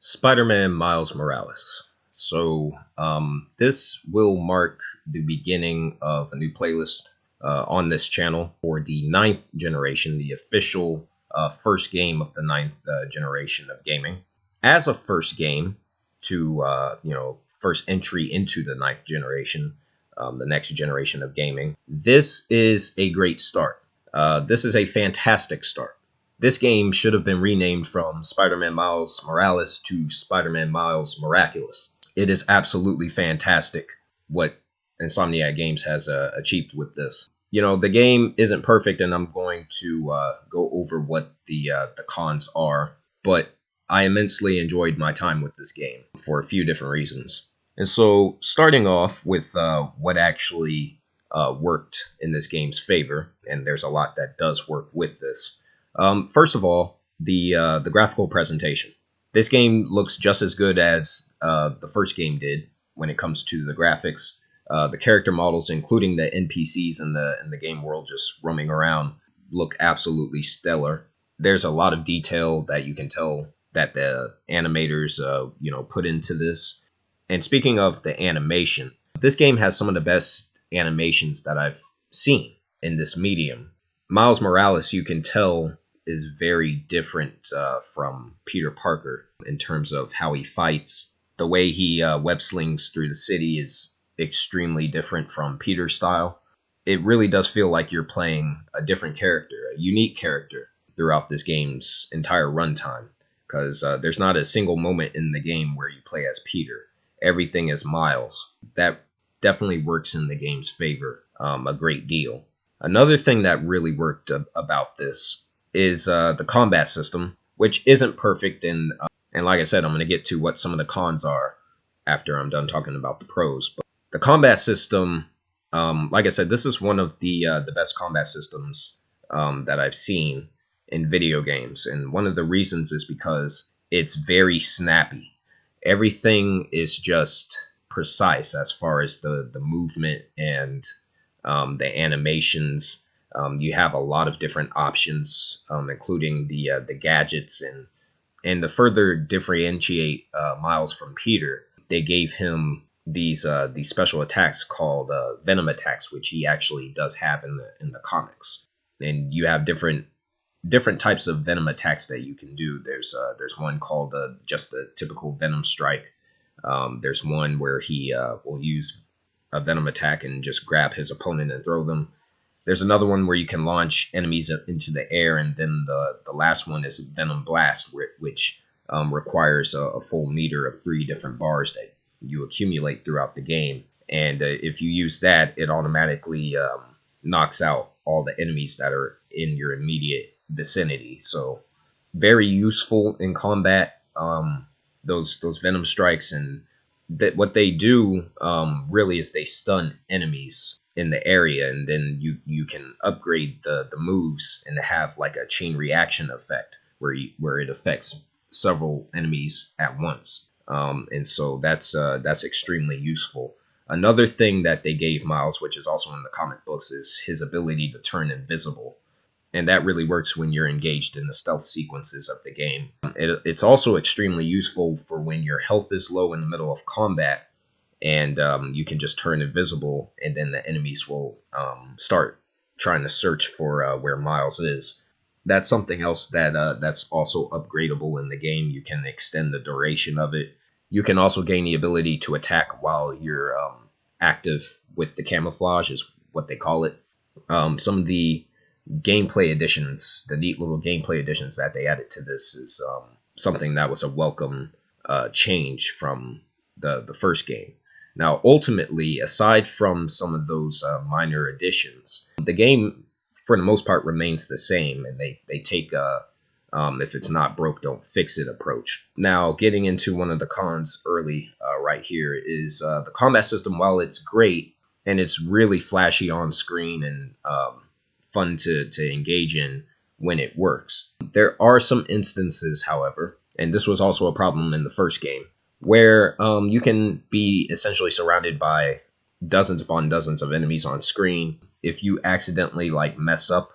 Spider-Man Miles Morales. This will mark the beginning of a new playlist on this channel for the ninth generation, the official first game of the ninth generation of gaming. As a first game to, first entry into the ninth generation, the next generation of gaming, this is a great start. This is a fantastic start. This game should have been renamed from Spider-Man Miles Morales to Spider-Man Miles Miraculous. It is absolutely fantastic what Insomniac Games has achieved with this. The game isn't perfect, and I'm going to go over what the cons are, but I immensely enjoyed my time with this game for a few different reasons. And so, starting off with what actually worked in this game's favor, and there's a lot that does work with this. First of all, the graphical presentation. This game looks just as good as the first game did when it comes to the graphics. The character models, including the NPCs in the game world just roaming around, look absolutely stellar. There's a lot of detail that you can tell that the animators put into this. And speaking of the animation, this game has some of the best animations that I've seen in this medium. Miles Morales, you can tell, is very different from Peter Parker in terms of how he fights. The way he web slings through the city is extremely different from Peter's style. It really does feel like you're playing a different character, a unique character throughout this game's entire runtime, because there's not a single moment in the game where you play as Peter. Everything is Miles. That definitely works in the game's favor a great deal. Another thing that really worked about this is the combat system, which isn't perfect, and like I said, I'm going to get to what some of the cons are after I'm done talking about the pros. But the combat system, like I said, this is one of the best combat systems that I've seen in video games, and one of the reasons is because it's very snappy. Everything is just precise as far as the movement and the animations. You have a lot of different options, including the gadgets, and to further differentiate Miles from Peter, they gave him these special attacks called venom attacks, which he actually does have in the comics. And you have different types of venom attacks that you can do. There's one called just the typical venom strike. There's one where he will use a venom attack and just grab his opponent and throw them. There's another one where you can launch enemies into the air, and then the last one is Venom Blast, which requires a full meter of 3 different bars that you accumulate throughout the game. And if you use that, it automatically knocks out all the enemies that are in your immediate vicinity. So very useful in combat, those Venom strikes, and that what they do really is they stun enemies in the area, and then you can upgrade the moves and have like a chain reaction effect where it affects several enemies at once. And so that's extremely useful. Another thing that they gave Miles, which is also in the comic books, is his ability to turn invisible. And that really works when you're engaged in the stealth sequences of the game. It's also extremely useful for when your health is low in the middle of combat, and you can just turn invisible, and then the enemies will start trying to search for where Miles is. That's something else that's also upgradable in the game. You can extend the duration of it. You can also gain the ability to attack while you're active with the camouflage, is what they call it. Some of the gameplay additions, the neat little gameplay additions that they added to this, is something that was a welcome change from the first game. Now, ultimately, aside from some of those minor additions, the game, for the most part, remains the same, and they take if it's not broke, don't fix it approach. Now, getting into one of the cons early right here is the combat system. While it's great and it's really flashy on screen and fun to engage in when it works, there are some instances, however, and this was also a problem in the first game, where you can be essentially surrounded by dozens upon dozens of enemies on screen. If you accidentally mess up,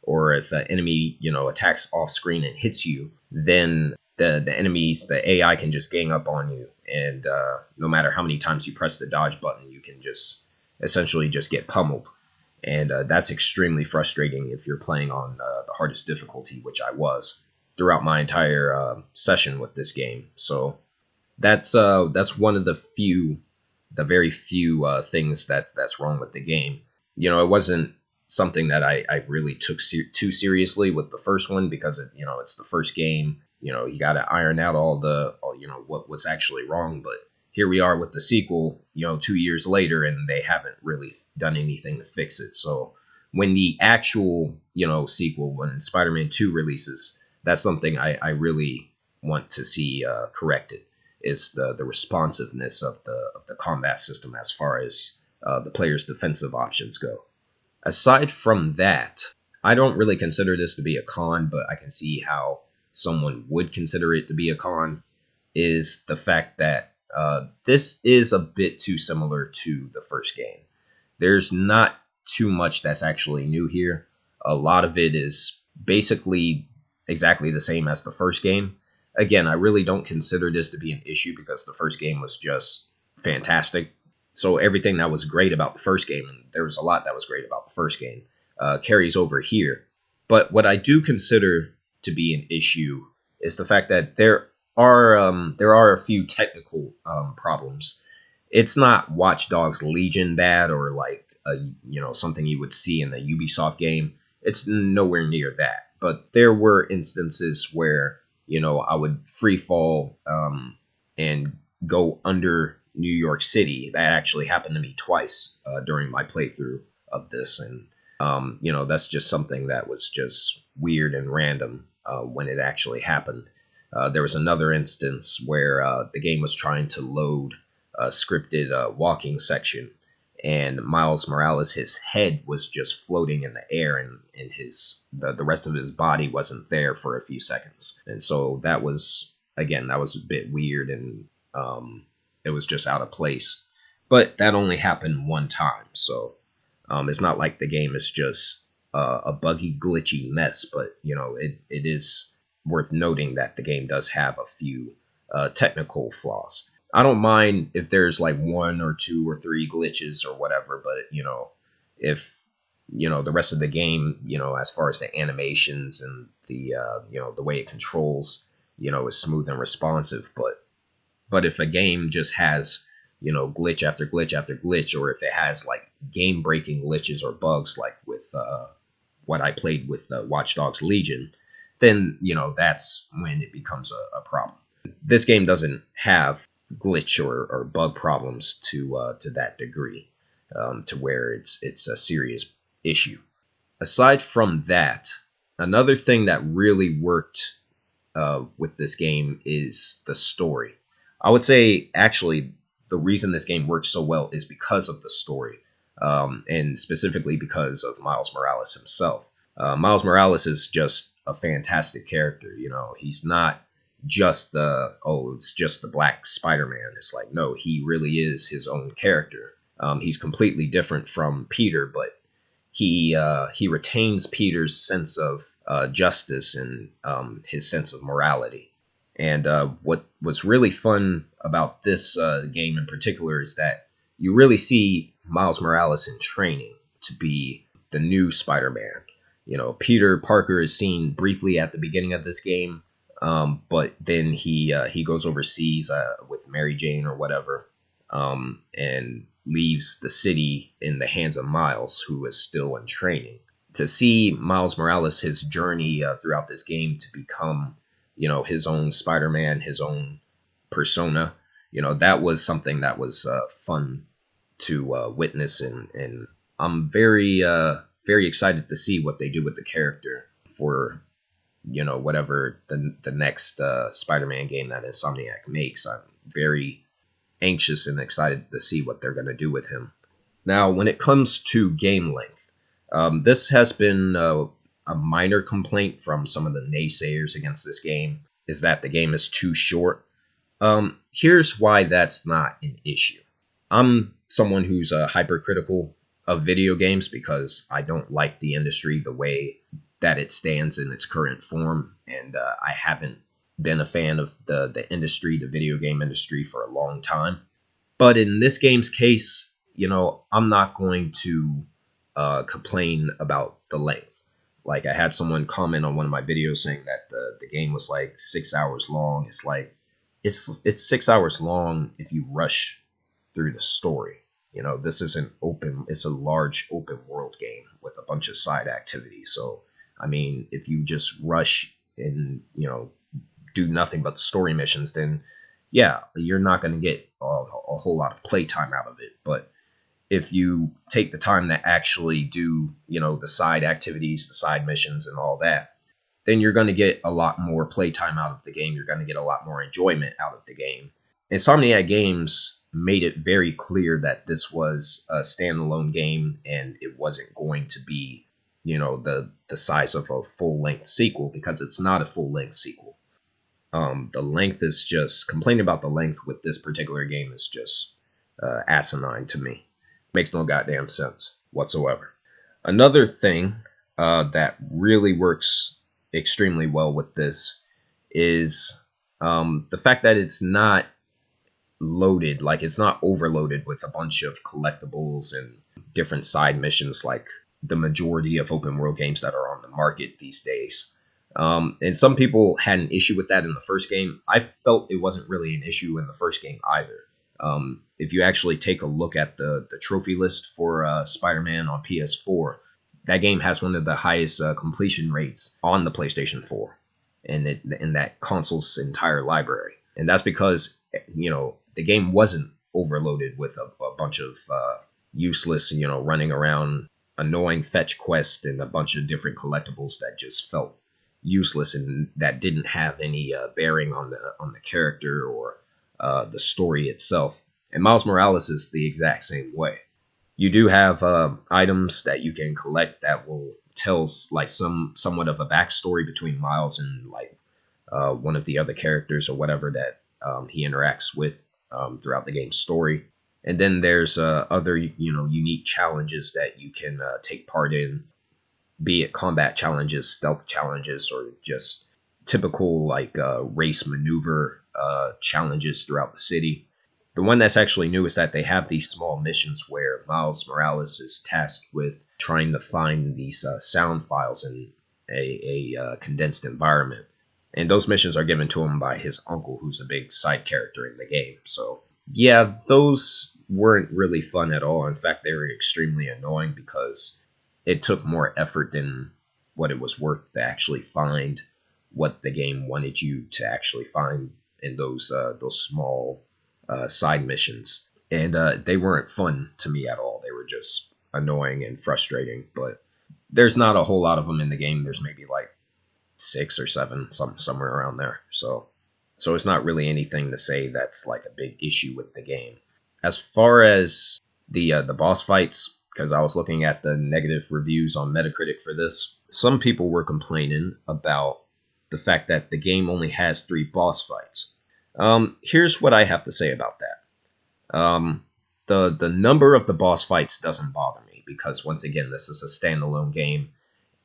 or if an enemy attacks off screen and hits you, then the enemies, the AI can just gang up on you, and no matter how many times you press the dodge button, you can just essentially just get pummeled. And that's extremely frustrating if you're playing on the hardest difficulty, which I was throughout my entire session with this game. So that's one of the very few things that's wrong with the game. It wasn't something that I really took too seriously with the first one, because it's the first game. You got to iron out all what's actually wrong. But here we are with the sequel, 2 years later, and they haven't really done anything to fix it. So when the actual sequel, when Spider-Man 2 releases, that's something I really want to see corrected, is the responsiveness of the combat system as far as the player's defensive options go. Aside from that, I don't really consider this to be a con, but I can see how someone would consider it to be a con, is the fact that this is a bit too similar to the first game. There's not too much that's actually new here. A lot of it is basically exactly the same as the first game. Again, I really don't consider this to be an issue because the first game was just fantastic. So everything that was great about the first game, and there was a lot that was great about the first game, carries over here. But what I do consider to be an issue is the fact that there are a few technical problems. It's not Watch Dogs Legion bad, or like something you would see in the Ubisoft game. It's nowhere near that. But there were instances where I would free fall and go under New York City. That actually happened to me twice during my playthrough of this, and that's just something that was just weird and random when it actually happened. There was another instance where the game was trying to load a scripted walking section, and Miles Morales, his head was just floating in the air, and the rest of his body wasn't there for a few seconds. And so that was a bit weird, and it was just out of place. But that only happened one time, so it's not like the game is just a buggy, glitchy mess. But it is worth noting that the game does have a few technical flaws. I don't mind if there's like 1 or 2 or 3 glitches or whatever, but if the rest of the game, as far as the animations and the the way it controls, is smooth and responsive. But if a game just has glitch after glitch after glitch, or if it has like game breaking glitches or bugs like with what I played with Watch Dogs Legion, then that's when it becomes a problem. This game doesn't have glitch or bug problems to that degree, to where it's a serious issue. Aside from that, another thing that really worked with this game is the story. I would say actually the reason this game works so well is because of the story, and specifically because of Miles Morales himself. Miles Morales is just a fantastic character. He's not just it's just the black Spider-Man. It's like, no, he really is his own character. He's completely different from Peter, but he retains Peter's sense of justice and his sense of morality. And what was really fun about this game in particular is that you really see Miles Morales in training to be the new Spider-Man. Peter Parker is seen briefly at the beginning of this game, but then he goes overseas with Mary Jane or whatever, and leaves the city in the hands of Miles, who is still in training. To see Miles Morales, his journey throughout this game to become, his own Spider-Man, his own persona, that was something that was fun to witness, and I'm very excited to see what they do with the character for whatever the next Spider-Man game that Insomniac makes. I'm very anxious and excited to see what they're going to do with him. Now, when it comes to game length, this has been a minor complaint from some of the naysayers against this game, is that the game is too short. Here's why that's not an issue. I'm someone who's hypercritical of video games because I don't like the industry the way that it stands in its current form, and I haven't been a fan of the industry, the video game industry, for a long time. But in this game's case, I'm not going to complain about the length. Like, I had someone comment on one of my videos saying that the game was like 6 hours long. It's like it's 6 hours long if you rush through the story. This isn't open. It's a large open world game with a bunch of side activities. So, I mean, if you just rush and do nothing but the story missions, then yeah, you're not going to get a whole lot of playtime out of it. But if you take the time to actually do, the side activities, the side missions, and all that, then you're going to get a lot more playtime out of the game. You're going to get a lot more enjoyment out of the game. Insomniac Games made it very clear that this was a standalone game and it wasn't going to be, the size of a full-length sequel, because it's not a full-length sequel. The length is just, complaining about the length with this particular game is just asinine to me. Makes no goddamn sense whatsoever. Another thing that really works extremely well with this is the fact that it's not loaded, like it's not overloaded with a bunch of collectibles and different side missions like the majority of open world games that are on the market these days. And some people had an issue with that in the first game. I felt it wasn't really an issue in the first game either. If you actually take a look at the trophy list for Spider-Man on PS4, that game has one of the highest completion rates on the PlayStation 4 and in that console's entire library. And that's because, the game wasn't overloaded with a bunch of useless, running around annoying fetch quests and a bunch of different collectibles that just felt useless and that didn't have any bearing on the character or the story itself. And Miles Morales is the exact same way. You do have items that you can collect that will tell like somewhat of a backstory between Miles and like one of the other characters or whatever that he interacts with throughout the game's story. And then there's other unique challenges that you can take part in, be it combat challenges, stealth challenges, or just typical like race maneuver challenges throughout the city. The one that's actually new is that they have these small missions where Miles Morales is tasked with trying to find these sound files in a condensed environment. And those missions are given to him by his uncle, who's a big side character in the game. So, yeah, those weren't really fun at all. In fact, they were extremely annoying because it took more effort than what it was worth to actually find what the game wanted you to actually find in those small side missions. And they weren't fun to me at all. They were just annoying and frustrating. But there's not a whole lot of them in the game. There's maybe like 6 or 7, somewhere around there. So it's not really anything to say that's like a big issue with the game. As far as the boss fights, because I was looking at the negative reviews on Metacritic for this, some people were complaining about the fact that the game only has 3 boss fights. Here's what I have to say about that. The number of the boss fights doesn't bother me because, once again, this is a standalone game.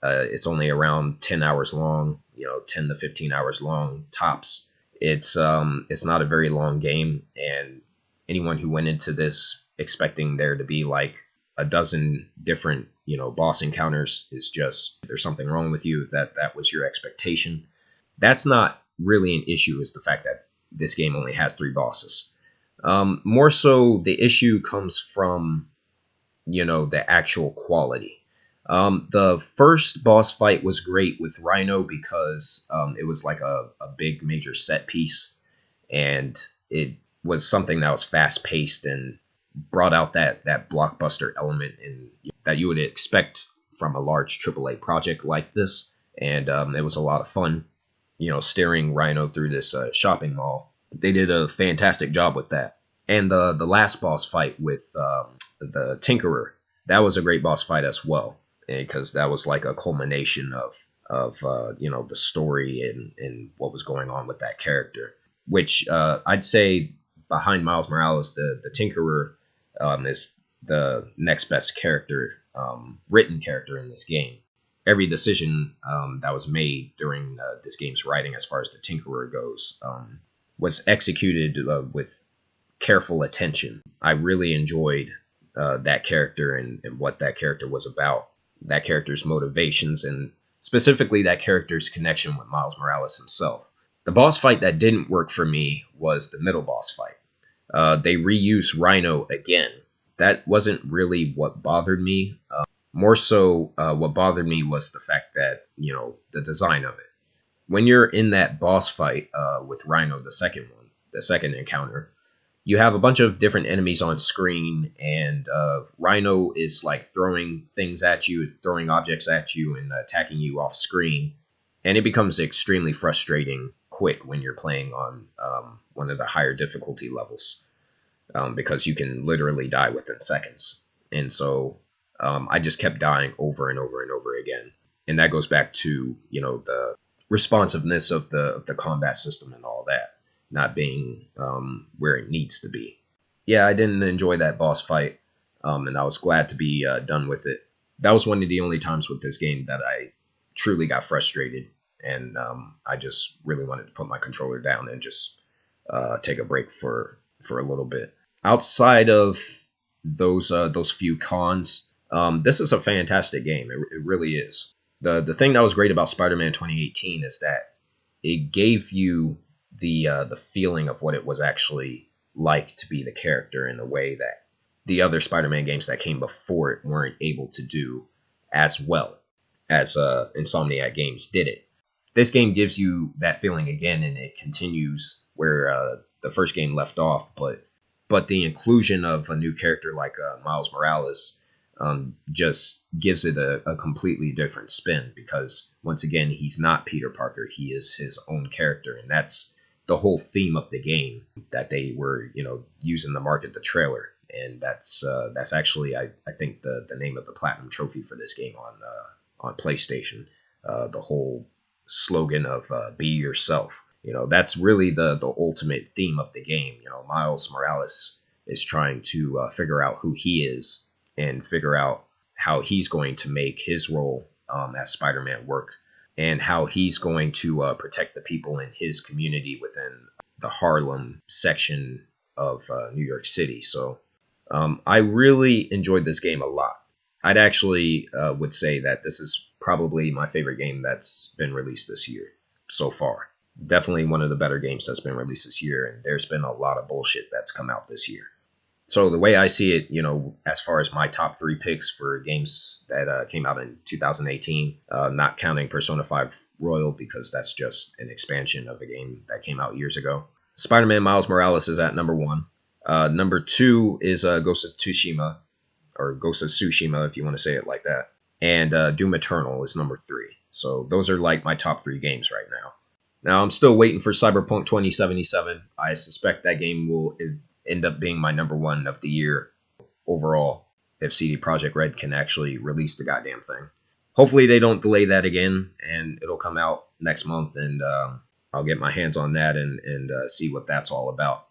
It's only around 10 hours long, 10 to 15 hours long tops. It's not a very long game, and anyone who went into this expecting there to be like a dozen different, boss encounters is just, there's something wrong with you if that was your expectation. That's not really an issue, is the fact that this game only has 3 bosses. More so, the issue comes from, the actual quality. The first boss fight was great with Rhino because it was like a big major set piece, and it was something that was fast paced and brought out that blockbuster element that you would expect from a large AAA project like this. And it was a lot of fun, steering Rhino through this shopping mall. They did a fantastic job with that. And the last boss fight with the Tinkerer, that was a great boss fight as well, because that was like a culmination of the story and what was going on with that character. Which I'd say behind Miles Morales, the Tinkerer is the next best character, written character in this game. every decision that was made during this game's writing, as far as the Tinkerer goes, was executed with careful attention. I really enjoyed that character and what that character was about, that character's motivations, and specifically that character's connection with Miles Morales himself. The boss fight that didn't work for me was the middle boss fight. They reused Rhino again. That wasn't really what bothered me. More so, what bothered me was the fact that, the design of it. When you're in that boss fight with Rhino, the second encounter, you have a bunch of different enemies on screen, and Rhino is like throwing things at you, throwing objects at you, and attacking you off screen. And it becomes extremely frustrating quick when you're playing on one of the higher difficulty levels, because you can literally die within seconds. And so I just kept dying over and over and over again. And that goes back to, the responsiveness of the combat system and all that not being where it needs to be. Yeah, I didn't enjoy that boss fight, and I was glad to be done with it. That was one of the only times with this game that I truly got frustrated, and I just really wanted to put my controller down and just take a break for a little bit. Outside of those few cons, this is a fantastic game. It really is. The thing that was great about Spider-Man 2018 is that it gave you the feeling of what it was actually like to be the character in a way that the other Spider-Man games that came before it weren't able to do as well as Insomniac games did it. This game gives you that feeling again, and it continues where the first game left off, but the inclusion of a new character like Miles Morales just gives it a completely different spin, because once again, he's not Peter Parker. He is his own character, and that's the whole theme of the game that they were, using to market the trailer. And that's actually, I think, the name of the platinum trophy for this game on PlayStation. The whole slogan of "Be Yourself." That's really the ultimate theme of the game. Miles Morales is trying to figure out who he is and figure out how he's going to make his role as Spider-Man work, and how he's going to protect the people in his community within the Harlem section of New York City. So I really enjoyed this game a lot. I'd actually would say that this is probably my favorite game that's been released this year so far. Definitely one of the better games that's been released this year, and there's been a lot of bullshit that's come out this year. So the way I see it, as far as my top 3 picks for games that came out in 2018, not counting Persona 5 Royal, because that's just an expansion of a game that came out years ago. Spider-Man Miles Morales is at number 1. Number 2 is Ghost of Tsushima, or Ghost of Tsushima if you want to say it like that. And Doom Eternal is number 3. So those are like my top 3 games right now. Now I'm still waiting for Cyberpunk 2077. I suspect that game will end up being my number 1 of the year overall, if CD Projekt Red can actually release the goddamn thing. Hopefully they don't delay that again, and it'll come out next month, and I'll get my hands on that and see what that's all about.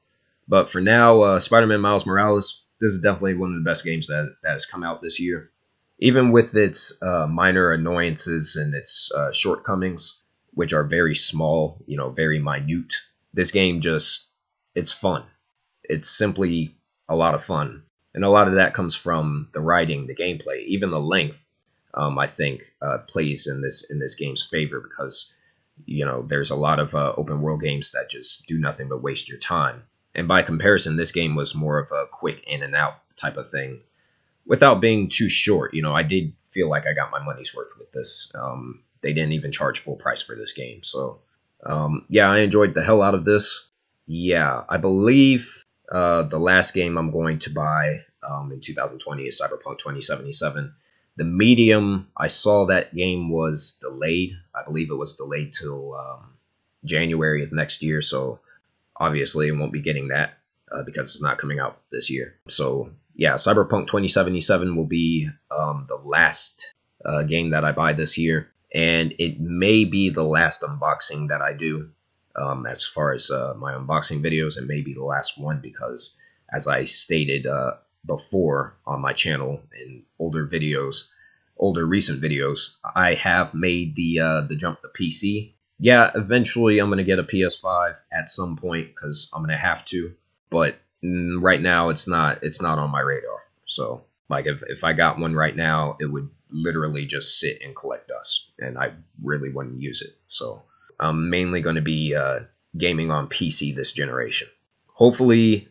But for now, Spider-Man Miles Morales, this is definitely one of the best games that has come out this year. Even with its minor annoyances and its shortcomings, which are very small, very minute, this game it's fun. It's simply a lot of fun. And a lot of that comes from the writing, the gameplay, even the length, I think, plays in this game's favor, because, there's a lot of open world games that just do nothing but waste your time. And by comparison, this game was more of a quick in and out type of thing, without being too short. I did feel like I got my money's worth with this. They didn't even charge full price for this game. So, yeah, I enjoyed the hell out of this. Yeah, I believe the last game I'm going to buy in 2020 is Cyberpunk 2077. The Medium, I saw that game was delayed. I believe it was delayed till January of next year. So obviously I won't be getting that because it's not coming out this year. So yeah, Cyberpunk 2077 will be the last game that I buy this year. And it may be the last unboxing that I do. As far as my unboxing videos, it may be the last one, because as I stated before on my channel in older videos, older recent videos, I have made the jump to PC. Yeah, eventually I'm gonna get a PS5 at some point because I'm gonna have to. But right now it's not on my radar. So like if I got one right now, it would literally just sit and collect dust, and I really wouldn't use it. So I'm mainly going to be gaming on PC this generation. Hopefully,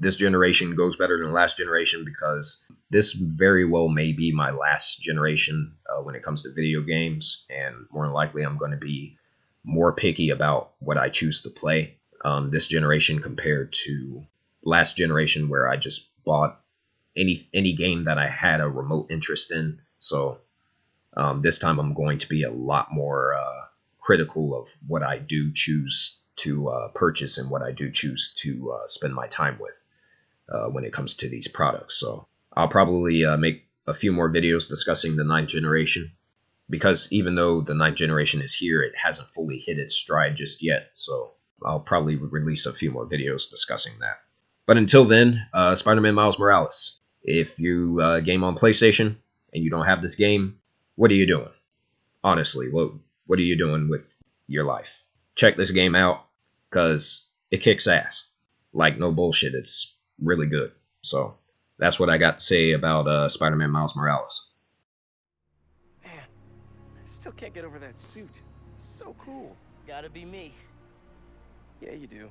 this generation goes better than last generation because this very well may be my last generation when it comes to video games, and more than likely, I'm going to be more picky about what I choose to play this generation compared to last generation, where I just bought any game that I had a remote interest in. So this time, I'm going to be a lot more critical of what I do choose to purchase and what I do choose to spend my time with when it comes to these products. So I'll probably make a few more videos discussing the ninth generation, because even though the ninth generation is here, it hasn't fully hit its stride just yet. So I'll probably release a few more videos discussing that. But until then, Spider-Man Miles Morales. If you game on PlayStation and you don't have this game, what are you doing? Honestly, what are you doing with your life? Check this game out, because it kicks ass. Like, no bullshit, it's really good. So that's what I got to say about Spider-Man Miles Morales. Man, I still can't get over that suit. So cool. Gotta be me. Yeah, you do.